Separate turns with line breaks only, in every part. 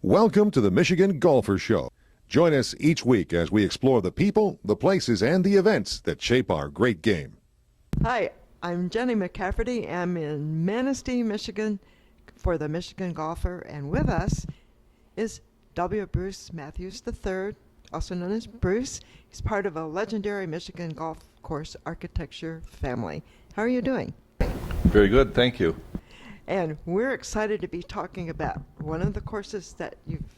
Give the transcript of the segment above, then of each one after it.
Welcome to the Michigan Golfer Show. Join us each week as we explore the people, the places, and the events that shape our great game.
Hi, I'm Jenny McCafferty. I'm in Manistee, Michigan for the Michigan Golfer, and with us is W. Bruce Matthews III, also known as Bruce. He's part of a legendary Michigan golf course architecture family. How are you doing?
Very good, thank you.
And we're excited to be talking about one of the courses that you've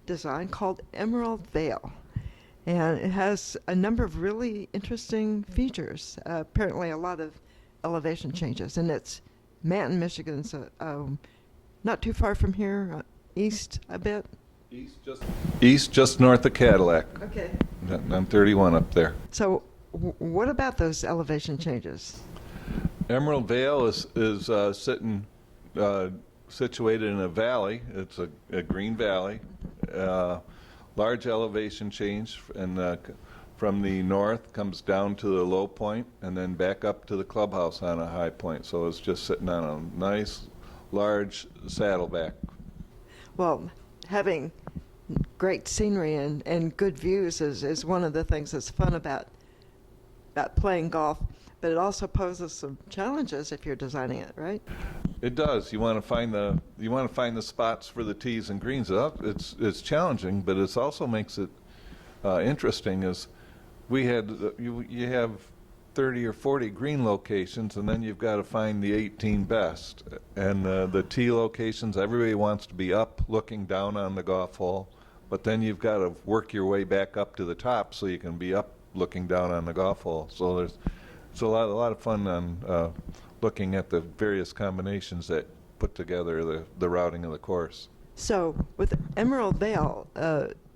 designed called Emerald Vale. And it has a number of really interesting features, apparently a lot of elevation changes. And it's Manton, Michigan, so not too far from here, east a bit.
East, just north of Cadillac.
Okay.
I'm 31 up there.
So what about those elevation changes?
Emerald Vale is situated in a valley. It's a green valley. Large elevation change, and from the north comes down to the low point and then back up to the clubhouse on a high point. So it's just sitting on a nice, large saddleback.
Well, having great scenery and good views is one of the things that's fun about playing golf, but it also poses some challenges if you're designing it, right?
It does. You want to find the spots for the tees and greens. It's challenging, but it also makes it interesting. Is you have 30 or 40 green locations, and then you've got to find the 18 best. And the tee locations, everybody wants to be up, looking down on the golf hole, but then you've got to work your way back up to the top so you can be up, looking down on the golf hole. So it's a lot of fun on looking at the various combinations that put together the routing of the course.
So with Emerald Vale,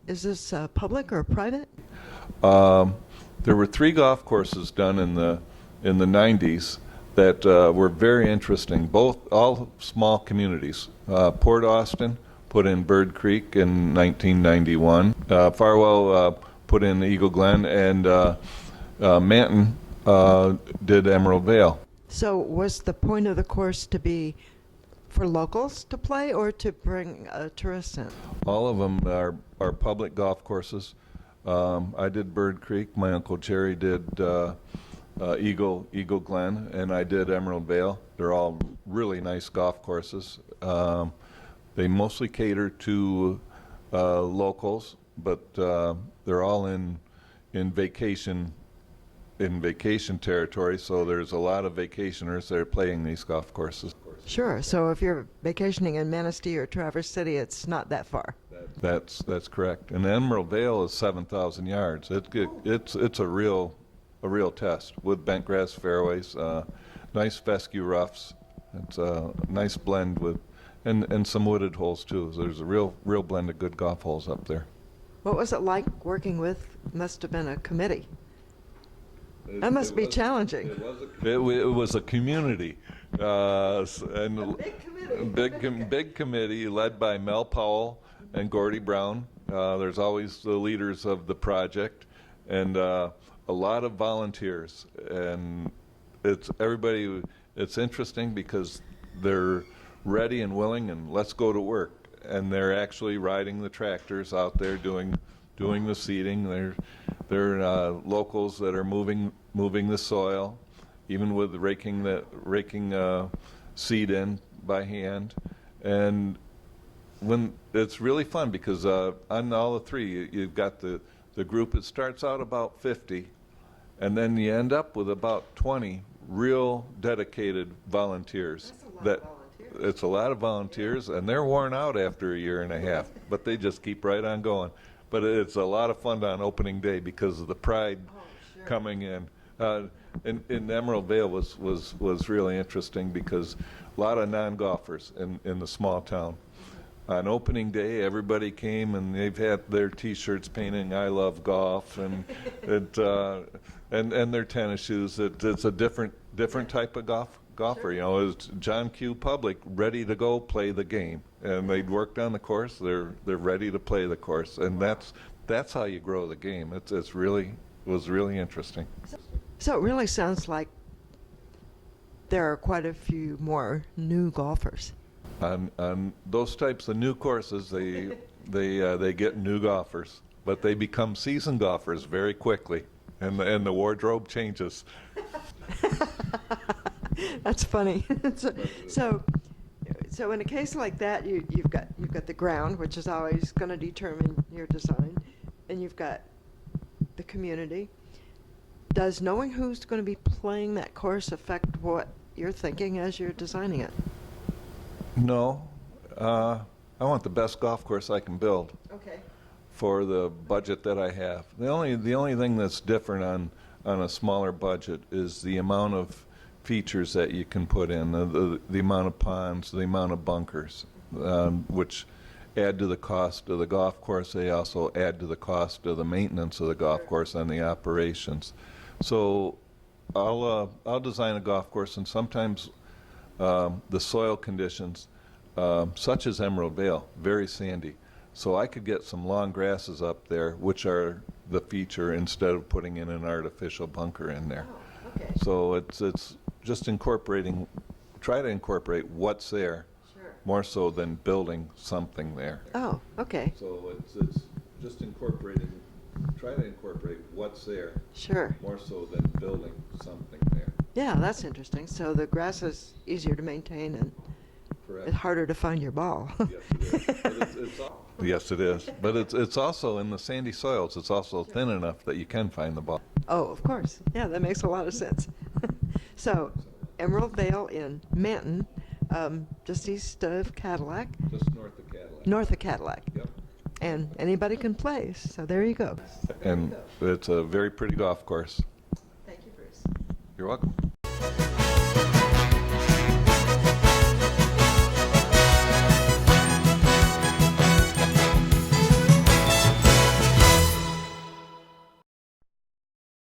is this public or private?
There were 3 golf courses done in the 90s that were very interesting. All small communities. Port Austin put in Bird Creek in 1991. Farwell put in Eagle Glen, and Manton did Emerald Vale.
So was the point of the course to be for locals to play or to bring tourists in?
All of them are public golf courses. I did Bird Creek. My Uncle Jerry did Eagle Glen, and I did Emerald Vale. They're all really nice golf courses. They mostly cater to locals, but they're all in vacation territory, so there's a lot of vacationers that are playing these golf courses.
Sure. So if you're vacationing in Manistee or Traverse City, it's not that far.
That's correct. And Emerald Vale is 7,000 yards. It's a real test with bent grass fairways, nice fescue roughs. It's a nice blend with and some wooded holes too. So there's a real blend of good golf holes up there.
What was it like working with? Must have been a committee. That must be challenging.
It was a community, and
A big committee.
big committee led by Mel Powell and Gordy Brown. There's always the leaders of the project, and a lot of volunteers. And it's interesting because they're ready and willing, and let's go to work. And they're actually riding the tractors out there doing the seeding. They're locals that are moving the soil, even with raking seed in by hand. And when it's really fun because on all the 3, you've got the group that starts out about 50, and then you end up with about 20 real dedicated volunteers. It's a lot of volunteers, and they're worn out after a year and a half, but they just keep right on going. But it's a lot of fun on opening day because of the pride coming in. In Emerald Vale was really interesting because a lot of non-golfers in the small town. On opening day, everybody came and they've had their T-shirts painting "I love golf" and their tennis shoes. It's a different type of golfer. You know, it's John Q. Public ready to go play the game, and they'd worked on the course. They're ready to play the course, and that's how you grow the game. It was really interesting.
So it really sounds like there are quite a few more new golfers.
On those types of new courses, They get new golfers, but they become seasoned golfers very quickly, and the wardrobe changes.
That's funny. So in a case like that, you've got the ground, which is always going to determine your design, and you've got the community. Does knowing who's going to be playing that course affect what you're thinking as you're designing it?
No, I want the best golf course I can build
Okay.
for the budget that I have. The only thing that's different on a smaller budget is the amount of features that you can put in, the amount of ponds, the amount of bunkers, which add to the cost of the golf course. They also add to the cost of the maintenance of the golf course and the operations. So I'll design a golf course, and sometimes the soil conditions, such as Emerald Vale, very sandy. So I could get some long grasses up there, which are the feature, instead of putting in an artificial bunker in there.
Oh, okay.
So it's just try to incorporate what's there,
Sure.
more so than building something there.
Oh, okay.
So it's just try to incorporate what's there,
Sure.
more so than building something there.
Yeah, that's interesting. So the grass is easier to maintain and
Correct.
it's harder to find your ball.
Yes, it is. But it's also in the sandy soils. It's also thin enough that you can find the ball.
Oh, of course. Yeah, that makes a lot of sense. So, Emerald Vale in Manton, just east of Cadillac,
Just north of Cadillac.
north of Cadillac.
Yep.
And anybody can play, so there you go.
And it's a very pretty golf course.
Thank you, Bruce.
You're welcome.